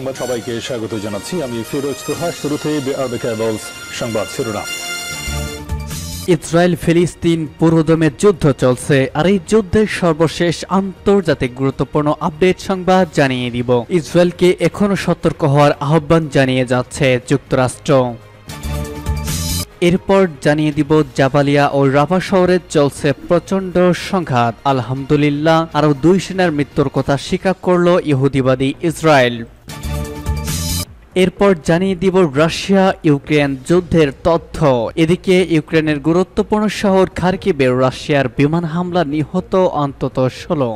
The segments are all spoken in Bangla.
সংবাদ সবাইকে স্বাগত জানাচ্ছি। আমি ফিরোজ তোহা। শুরুতেই আরবে কেবলস সংবাদ শিরোনাম। ইসরায়েল ফিলিস্তিন পুরোদমে যুদ্ধ চলছে, আর এই যুদ্ধের সর্বশেষ আন্তর্জাতিক গুরুত্বপূর্ণ আপডেট সংবাদ জানিয়ে দিব। ইসরায়েলকে এখনো সতর্ক হওয়ার আহ্বান জানিয়ে যাচ্ছে যুক্তরাষ্ট্র। এরপর জানিয়ে দিব জাবালিয়া ও রাফা শহরে চলছে প্রচন্ড সংঘাত। আলহামদুলিল্লাহ, আরও 2 সেনার মৃত্যুর কথা স্বীকার করল ইহুদিবাদী ইসরায়েল। এরপর জানিয়ে দিব রাশিয়া ইউক্রেন যুদ্ধের তথ্য। এদিকে ইউক্রেনের গুরুত্বপূর্ণ শহর খার্কিভে রাশিয়ার বিমান হামলা নিহত অন্তত 16।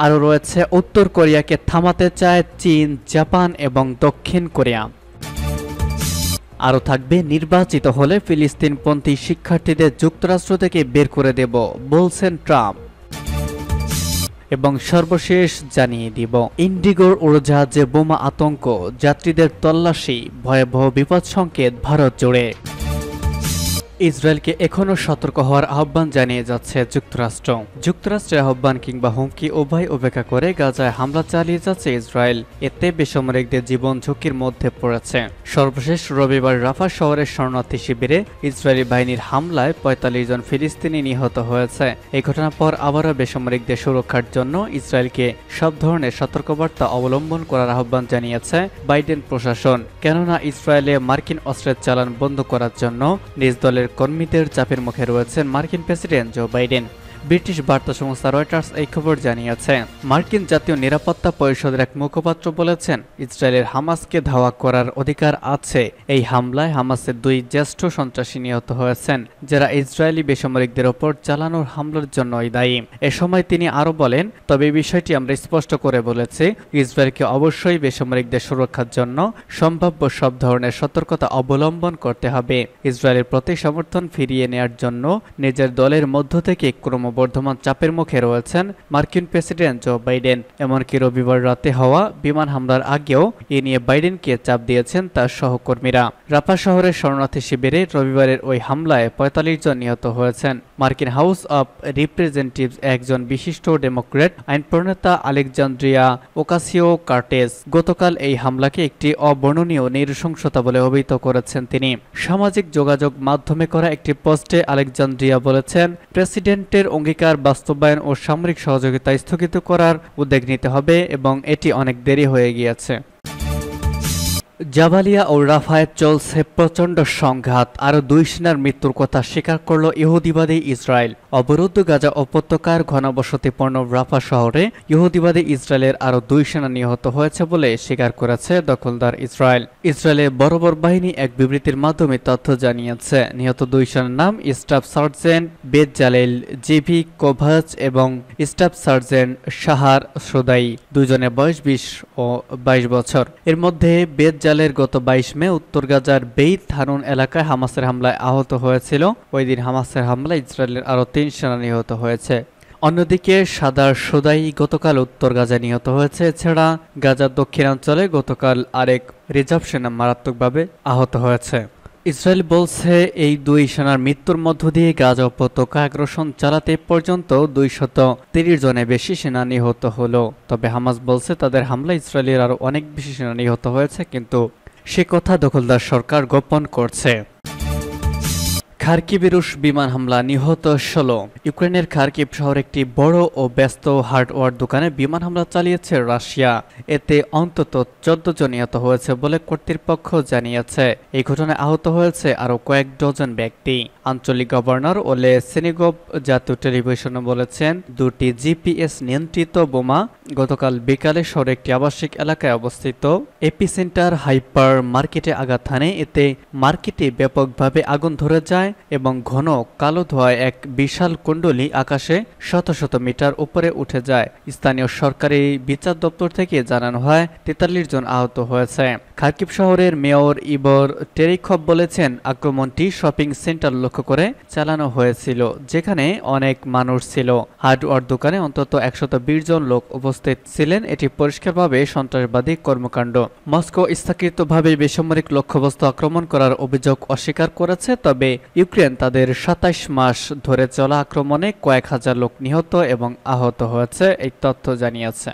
আরও রয়েছে উত্তর কোরিয়াকে থামাতে চায় চীন, জাপান এবং দক্ষিণ কোরিয়া। আরও থাকবে নির্বাচিত হলে ফিলিস্তিনপন্থী শিক্ষার্থীদের যুক্তরাষ্ট্র থেকে বের করে দেব বলছেন ট্রাম্প। এবং সর্বশেষ জানিয়ে দিব ইন্ডিগোর উড়োজাহাজে বোমা আতঙ্ক, যাত্রীদের তল্লাশি, ভয়াবহ বিপদ সংকেত ভারত জুড়ে। ইসরায়েলকে এখনও সতর্ক হওয়ার আহ্বান জানিয়ে যাচ্ছে যুক্তরাষ্ট্র। যুক্তরাষ্ট্রের আহ্বান কিংবা হুমকি উভয় উপেক্ষা করে গাজায় হামলা চালিয়ে যাচ্ছে ইসরায়েল। এতে বেসামরিকদের জীবন ঝুঁকির মধ্যে পড়েছে। সর্বশেষ রবিবার রাফা শহরের শরণার্থী শিবিরে ইসরায়েলি বাহিনীর হামলায় 45 জন ফিলিস্তিনি নিহত হয়েছে। এই ঘটনার পর আবারও বেসামরিকদের সুরক্ষার জন্য ইসরায়েলকে সব ধরনের সতর্কবার্তা অবলম্বন করার আহ্বান জানিয়েছে বাইডেন প্রশাসন। কেননা ইসরায়েলে মার্কিন অস্ত্রের চালান বন্ধ করার জন্য নিজ দলের কর্মীদের চাপের মুখে রয়েছেন মার্কিন প্রেসিডেন্ট জো বাইডেন। ব্রিটিশ বার্তা সংস্থা রয়টার্স এই খবর জানিয়েছে। মার্কিন জাতীয় নিরাপত্তা পরিষদের এক মুখপাত্র বলেছেন, ইসরায়েলের হামাসকে ধাওয়া করার অধিকার আছে। এই হামলায় হামাসের 2 জ্যেষ্ঠ সন্ত্রাসী নিহত হয়েছেন, যারা ইসরায়েলি বেসামরিকদের ওপর চালানোর হামলার জন্যই দায়ী। এ সময় তিনি আরও বলেন, তবে এই বিষয়টি আমরা স্পষ্ট করে বলেছি, ইসরায়েলকে অবশ্যই বেসামরিকদের সুরক্ষার জন্য সম্ভাব্য সব ধরনের সতর্কতা অবলম্বন করতে হবে। ইসরায়েলের প্রতি সমর্থন ফিরিয়ে নেয়ার জন্য নিজের দলের মধ্য থেকে বর্ধমান চাপের মুখে রয়েছেন মার্কিন প্রেসিডেন্ট জো বাইডেন। এমনকি রবিবার রাতে হওয়া বিমান হামলার আগেও এ নিয়ে বাইডেনকে চাপ দিয়েছেন তার সহকর্মীরা। রাফা শহরের শরণার্থী শিবিরে রবিবারের ওই হামলায় 45 জন নিহত হয়েছেন। মার্কিন হাউস অব রিপ্রেজেন্টেটিভস একজন বিশিষ্ট ডেমোক্র্যাট আইন প্রণেতা আলেকজান্দ্রিয়া ওকাসিও কার্টেস গতকাল এই হামলাকে একটি অবর্ণনীয় নৃশংসতা বলে অভিহিত করেছেন তিনি। সামাজিক যোগাযোগ মাধ্যমে করা একটি পোস্টে আলেকজান্দ্রিয়া বলেছেন, প্রেসিডেন্টের অঙ্গীকার বাস্তবায়ন ও সামরিক সহযোগিতা স্থগিত করার উদ্যোগ নিতে হবে এবং এটি অনেক দেরি হয়ে গিয়েছে। জাবালিয়া ও রাফায় চলছে প্রচন্ড সংঘাত। আরও 2 সেনার মৃত্যুর কথা স্বীকার করল ইহুদিবাদী ইসরায়েল। অবরুদ্ধ গাজা উপত্যকার ঘনবসতিপূর্ণ রাফা শহরে ইহুদিবাদী ইসরায়েলের আরও 2 সেনা নিহত হয়েছে বলে স্বীকার করেছে দখলদার ইসরায়েল। ইসরায়েলের বর্বর বাহিনী এক বিবৃতির মাধ্যমে তথ্য জানিয়েছে, নিহত 2 সেনার নাম স্টাফ সার্জেন্ট বেতজালেল জিভি কোভাচ এবং স্টাফ সার্জেন্ট শাহার সোদাই। 2 জনের বয়স 20 ও 22 বছর। এর মধ্যে বেতজালের গত 22 মে উত্তর গাজার বেইত হানুন এলাকায় হামাসের হামলায় আহত হয়েছিল। ওই দিন হামাসের হামলায় ইসরায়েলের আরও 3 সেনা নিহত হয়েছে। অন্যদিকে সাদার সোদাই গতকাল উত্তর গাজায় নিহত হয়েছে। এছাড়া গাজার দক্ষিণাঞ্চলে গতকাল আরেক রিজার্ভ সেনা মারাত্মকভাবে আহত হয়েছে। ইসরায়েল বলছে, এই 2 সেনার মৃত্যুর মধ্য দিয়ে গাজা উপত্যকা আগ্রাসন চালাতে পর্যন্ত 230 জনের বেশি সেনা নিহত হলো। তবে হামাস বলছে, তাদের হামলায় ইসরায়েলের আরও অনেক বেশি সেনা নিহত হয়েছে, কিন্তু সে কথা দখলদার সরকার গোপন করছে। খার্কিভে রুশ বিমান হামলা, নিহত 16। ইউক্রেনের খার্কিভ শহরে একটি বড় ও ব্যস্ত হার্ডওয়্যার দোকানে বিমান হামলা চালিয়েছে রাশিয়া। এতে অন্তত 14 জন নিহত হয়েছে বলে কর্তৃপক্ষ জানিয়েছে। এই ঘটনায় আহত হয়েছে আরও কয়েক ডজন ব্যক্তি। আঞ্চলিক গভর্নর ওলে সেনিগভ জাতীয় টেলিভিশনে বলেছেন, 2টি জিপিএস নিয়ন্ত্রিত বোমা গতকাল বিকালে শহরে একটি আবাসিক এলাকায় অবস্থিত এপিসেন্টার হাইপার মার্কেটে আঘাত হানে। এতে মার্কেটে ব্যাপকভাবে আগুন ধরে যায় এবং ঘন কালো ধোঁয়ায় এক বিশাল কুণ্ডলী আকাশে শত শত মিটার উপরে উঠে যায়। স্থানীয় সরকারি বিচার দপ্তর থেকে জানানো হয় 43 জন আহত হয়েছে। খার্কিভ শহরের মেয়র ইবর টেরিখভ বলেছেন, আক্রমণটি শপিং সেন্টার লক্ষ্য করে চালানো হয়েছিল, যেখানে অনেক মানুষ ছিল। হার্ডওয়্যার দোকানে অন্তত 120 জন লোক উপস্থিত ছিলেন। এটি পরিষ্কারভাবে সন্ত্রাসবাদী কর্মকাণ্ড। মস্কো ইচ্ছাকৃতভাবে বেসামরিক লক্ষ্যবস্তু আক্রমণ করার অভিযোগ অস্বীকার করেছে। তবে ইউক্রেন তাদের 27 মাস ধরে চলা আক্রমণে কয়েক হাজার লোক নিহত এবং আহত হয়েছে এই তথ্য জানিয়েছে।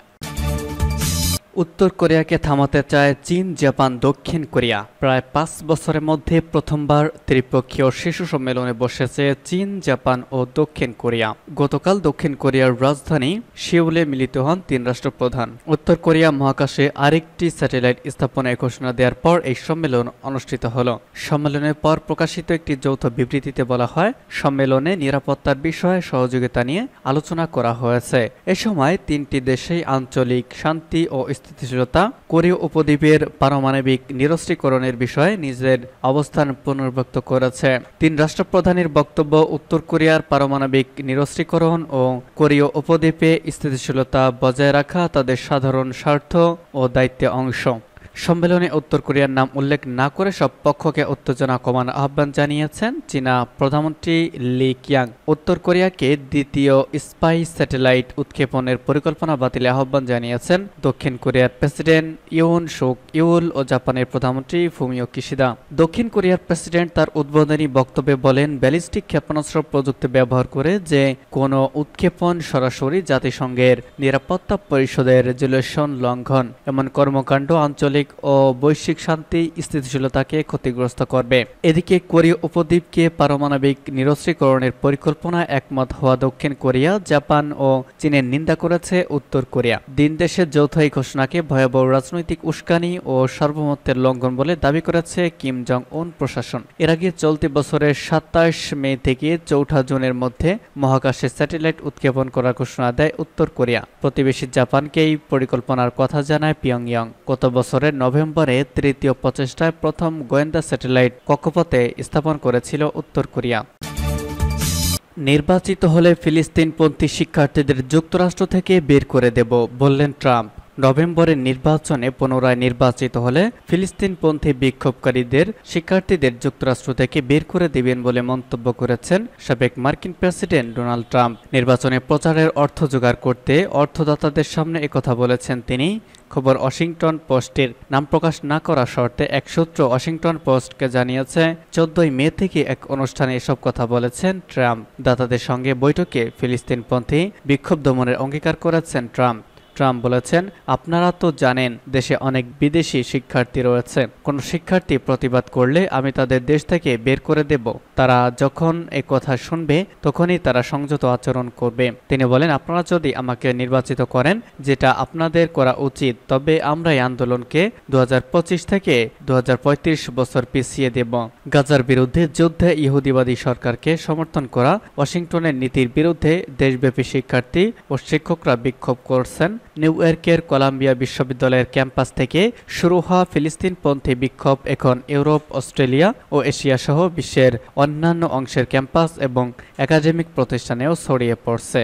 উত্তর কোরিয়াকে থামাতে চায় চীন, জাপান, দক্ষিণ কোরিয়া। প্রায় 5 বছরের মধ্যে প্রথমবার ত্রিপক্ষীয় শীর্ষ সম্মেলনে বসেছে চীন, জাপান ও দক্ষিণ কোরিয়া। গতকাল দক্ষিণ কোরিয়ার রাজধানী সিউলে মিলিত হন 3 রাষ্ট্রপ্রধান। উত্তর কোরিয়া মহাকাশে আরেকটি স্যাটেলাইট স্থাপনের ঘোষণা দেওয়ার পর এই সম্মেলন অনুষ্ঠিত হলো। সম্মেলনের পর প্রকাশিত একটি যৌথ বিবৃতিতে বলা হয়, সম্মেলনে নিরাপত্তার বিষয়ে সহযোগিতা নিয়ে আলোচনা করা হয়েছে। এ সময় 3টি দেশেই আঞ্চলিক শান্তি ও স্থিতিশীলতা, কোরীয় উপদ্বীপের পারমাণবিক নিরস্ত্রীকরণের বিষয়ে নিজের অবস্থান পুনর্ব্যক্ত করেছে। 3 রাষ্ট্রপ্রধানের বক্তব্য, উত্তর কোরিয়ার পারমাণবিক নিরস্ত্রীকরণ ও কোরীয় উপদ্বীপে স্থিতিশীলতা বজায় রাখা তাদের সাধারণ স্বার্থ ও দায়িত্বের অংশ। সম্মেলনে উত্তর কোরিয়ার নাম উল্লেখ না করে সব পক্ষকে উত্তেজনা কমানোর আহ্বান জানিয়েছেন চীনা প্রধানমন্ত্রী লি কিয়াং। উত্তর কোরিয়াকে দ্বিতীয় স্পাই স্যাটেলাইট উৎক্ষেপণের পরিকল্পনা বাতিলের আহ্বান জানিয়েছেন দক্ষিণ কোরিয়ার প্রেসিডেন্ট ইউন সুক ইউল ও জাপানের প্রধানমন্ত্রী ফুমিও কিশিদা। দক্ষিণ কোরিয়ার প্রেসিডেন্ট তার উদ্বোধনী বক্তব্যে বলেন, ব্যালিস্টিক ক্ষেপণাস্ত্র প্রযুক্তি ব্যবহার করে যে কোনো উৎক্ষেপণ সরাসরি জাতিসংঘের নিরাপত্তা পরিষদের রেজুলেশন লঙ্ঘন। এমন কর্মকাণ্ড আঞ্চলিক ও বৈশ্বিক শান্তি স্থিতিশীলতাকে ক্ষতিগ্রস্ত করবে। এদিকে কোরীয় উপদ্বীপকে পারমাণবিক নিরস্ত্রীকরণের পরিকল্পনা একমত হওয়া দক্ষিণ কোরিয়া, জাপান ও চীনের নিন্দা করেছে উত্তর কোরিয়া। 3 দেশের যৌথ এই ঘোষণাকে ভয়াবহ রাজনৈতিক উস্কানি ও সার্বভৌমত্বের লঙ্ঘন বলে দাবি করেছে কিম জং উন প্রশাসন। এর আগে চলতি বছরের 27 মে থেকে 4 জুনের মধ্যে মহাকাশে স্যাটেলাইট উৎক্ষেপণ করার ঘোষণা দেয় উত্তর কোরিয়া। প্রতিবেশী জাপানকে এই পরিকল্পনার কথা জানায় পিয়ংইয়ং। গত বছরের নভেম্বরে তৃতীয় প্রচেষ্টায় প্রথম গোয়েন্দা স্যাটেলাইট কক্ষপথে স্থাপন করেছিল উত্তর কোরিয়া। নির্বাচিত হলে ফিলিস্তিনপন্থী শিক্ষার্থীদের যুক্তরাষ্ট্র থেকে বের করে দেব, বললেন ট্রাম্প। নভেম্বরের নির্বাচনে পুনরায় নির্বাচিত হলে ফিলিস্তিনপন্থী বিক্ষোভকারীদের শিক্ষার্থীদের যুক্তরাষ্ট্র থেকে বের করে দেবেন বলে মন্তব্য করেছেন সাবেক মার্কিন প্রেসিডেন্ট ডোনাল্ড ট্রাম্প। নির্বাচনে প্রচারের অর্থ জোগাড় করতে অর্থদাতাদের সামনে একথা বলেছেন তিনি। খবর ওয়াশিংটন পোস্টের। নাম প্রকাশ না করা শর্তে এক সূত্র ওয়াশিংটন পোস্টকে জানিয়েছে, 14 মে থেকে এক অনুষ্ঠানে এসব কথা বলেছেন ট্রাম্প। দাতাদের সঙ্গে বৈঠকে ফিলিস্তিনপন্থী বিক্ষোভ দমনের অঙ্গীকার করেছেন ট্রাম্প। ট্রাম্প বলেছেন, আপনারা তো জানেন দেশে অনেক বিদেশি শিক্ষার্থী রয়েছে। কোনো শিক্ষার্থী প্রতিবাদ করলে আমি তাদের দেশ থেকে বের করে দেব। তারা যখন এ কথা শুনবে তখনই তারা সংযত আচরণ করবে। তিনি বলেন, আপনারা যদি আমাকে নির্বাচিত করেন, যেটা আপনাদের করা উচিত, তবে আমরা এই আন্দোলনকে 2025 থেকে 2035 বছর পিছিয়ে দেব। গাজার বিরুদ্ধে যুদ্ধে ইহুদিবাদী সরকারকে সমর্থন করা ওয়াশিংটনের নীতির বিরুদ্ধে দেশব্যাপী শিক্ষার্থী ও শিক্ষকরা বিক্ষোভ করছেন। নিউ ইয়র্কের কলাম্বিয়া বিশ্ববিদ্যালয়ের ক্যাম্পাস থেকে শুরু হওয়া ফিলিস্তিনপন্থী বিক্ষোভ এখন ইউরোপ, অস্ট্রেলিয়া ও এশিয়া সহ বিশ্বের অন্যান্য অংশের ক্যাম্পাস এবং একাডেমিক প্রতিষ্ঠানেও ছড়িয়ে পড়ছে।